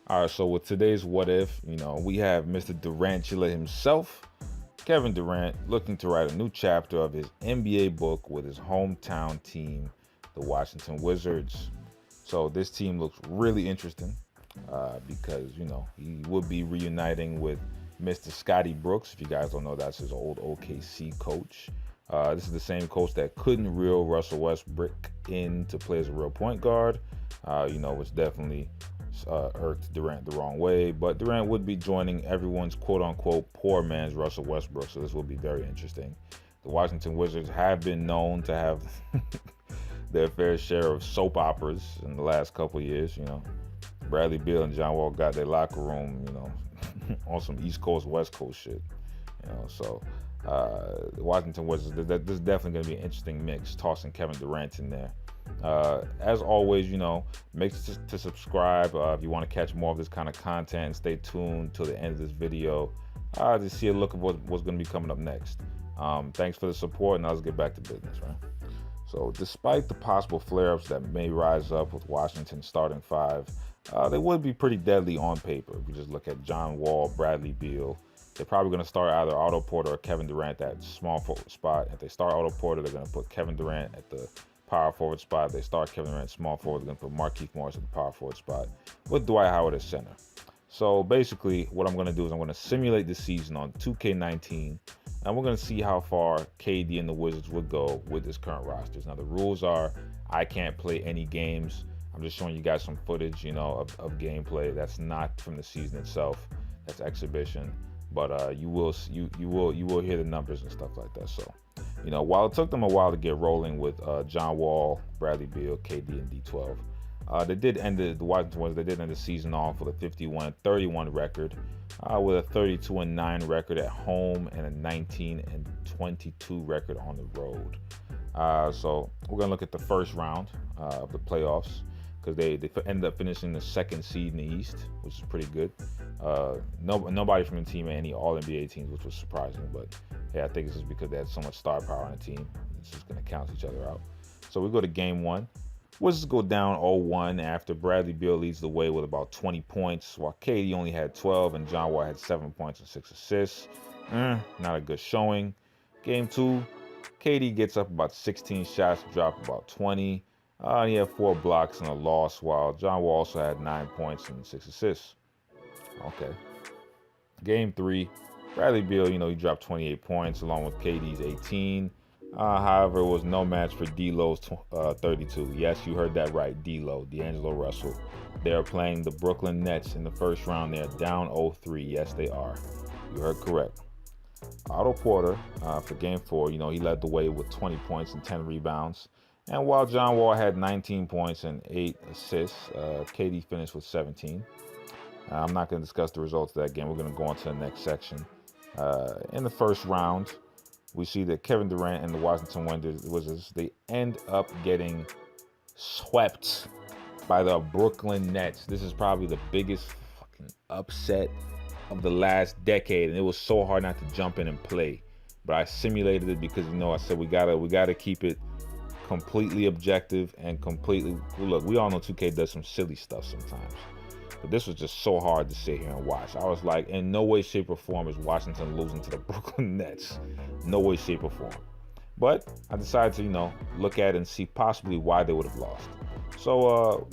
All right, so with today's What If, we have Mr. Durantula himself, Kevin Durant, looking to write a new chapter of his NBA book with his hometown team, the Washington Wizards. So this team looks really interesting because, he would be reuniting with Mr. Scotty Brooks. If you guys don't know, that's his old OKC coach. This is the same coach that couldn't reel Russell Westbrook in to play as a real point guard, which definitely irked Durant the wrong way. But Durant would be joining everyone's quote-unquote poor man's Russell Westbrook, so this will be very interesting. The Washington Wizards have been known to have their fair share of soap operas in the last couple of years. Bradley Beal and John Wall got their locker room, on some East Coast, West Coast shit. So the Washington Wizards, this is definitely going to be an interesting mix, tossing Kevin Durant in there. As always, make sure to subscribe if you want to catch more of this kind of content. Stay tuned till the end of this video to see a look of what's going to be coming up next. Thanks for the support, and let's get back to business, right? So despite the possible flare-ups that may rise up with Washington's starting five, they would be pretty deadly on paper. If you just look at John Wall, Bradley Beal, they're probably going to start either Otto Porter or Kevin Durant at small forward spot. If they start Otto Porter, they're going to put Kevin Durant at the power forward spot. If they start Kevin Durant small forward, they're going to put Markieff Morris at the power forward spot with Dwight Howard at center. So basically, what I'm going to do is I'm going to simulate the season on 2K19, and we're going to see how far KD and the Wizards would go with this current rosters. Now, the rules are I can't play any games. I'm just showing you guys some footage, of gameplay. That's not from the season itself. That's exhibition. But you will hear the numbers and stuff like that. So, while it took them a while to get rolling with John Wall, Bradley Beal, KD, and D12, they did end the Washington Wizards. They did end the season off with a 51-31 record, with a 32-9 record at home and a 19-22 record on the road. So we're gonna look at the first round of the playoffs, because they ended up finishing the second seed in the East, which is pretty good. Nobody from the team made any All-NBA teams, which was surprising. But yeah, I think it's just because they had so much star power on the team. It's just going to cancel each other out. So we go to game one. Wizards go down 0-1 after Bradley Beal leads the way with about 20 points, while KD only had 12 and John Wall had 7 points and 6 assists. Not a good showing. Game two, KD gets up about 16 shots, drop about 20. He had 4 blocks and a loss, while John Wall also had 9 points and 6 assists. Okay. Game 3, Bradley Beal, he dropped 28 points along with KD's 18. However, it was no match for D'Lo's 32. Yes, you heard that right, D'Lo, D'Angelo Russell. They are playing the Brooklyn Nets in the first round. They're down 0-3. Yes, they are. You heard correct. Otto Porter, for game 4, he led the way with 20 points and 10 rebounds. And while John Wall had 19 points and 8 assists, KD finished with 17. I'm not going to discuss the results of that game. We're going to go on to the next section. In the first round, we see that Kevin Durant and the Washington Wizards, they end up getting swept by the Brooklyn Nets. This is probably the biggest fucking upset of the last decade, and it was so hard not to jump in and play. But I simulated it because, I said we gotta keep it completely objective and completely. Look, we all know 2K does some silly stuff sometimes, but this was just so hard to sit here and watch. I was like, in no way, shape, or form is Washington losing to the Brooklyn Nets. No way, shape, or form. But I decided to, look at it and see possibly why they would have lost. So,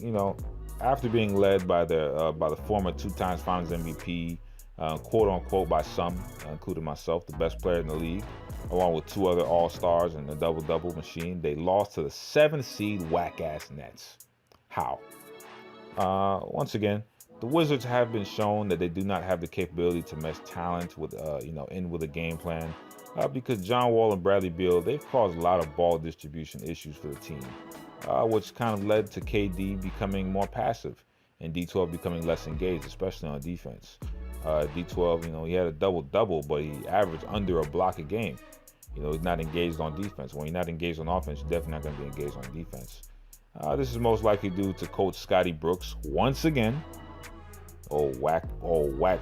after being led by the former 2-time Finals MVP, quote unquote by some, including myself, the best player in the league, along with 2 other All-Stars and the double-double machine, they lost to the 7th seed whack-ass Nets. How? Once again, the Wizards have been shown that they do not have the capability to mesh talent with, in with a game plan, because John Wall and Bradley Beal, they've caused a lot of ball distribution issues for the team, which kind of led to KD becoming more passive and D12 becoming less engaged, especially on defense. D12, he had a double-double, but he averaged under a block a game. He's not engaged on defense. When you're not engaged on offense, you're definitely not going to be engaged on defense. This is most likely due to Coach Scotty Brooks once again. Whack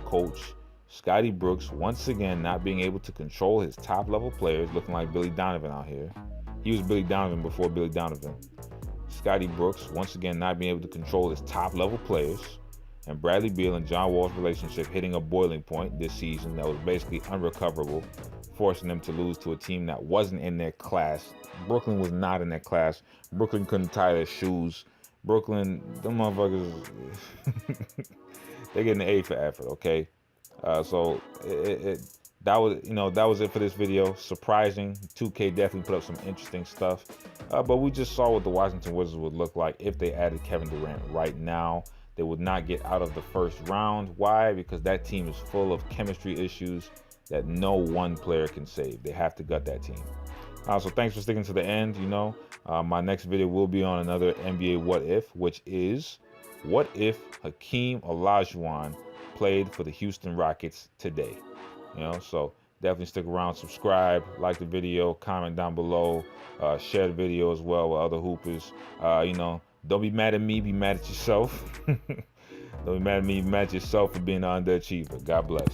coach Scotty Brooks once again not being able to control his top-level players, looking like Billy Donovan out here. He was Billy Donovan before Billy Donovan. Scotty Brooks once again not being able to control his top-level players, and Bradley Beal and John Wall's relationship hitting a boiling point this season that was basically unrecoverable, forcing them to lose to a team that wasn't in their class. Brooklyn was not in their class. Brooklyn couldn't tie their shoes. Brooklyn, them motherfuckers, they're getting an A for effort, okay? So that was it for this video. Surprising. 2K definitely put up some interesting stuff. But we just saw what the Washington Wizards would look like if they added Kevin Durant right now. They would not get out of the first round. Why? Because that team is full of chemistry issues that no one player can save. They have to gut that team. So thanks for sticking to the end. My next video will be on another NBA what if, which is what if Hakeem Olajuwon played for the Houston Rockets today. So definitely stick around, subscribe, like the video, comment down below, share the video as well with other hoopers. Don't be mad at me, be mad at yourself. Don't be mad at me, be mad at yourself for being an underachiever. God bless.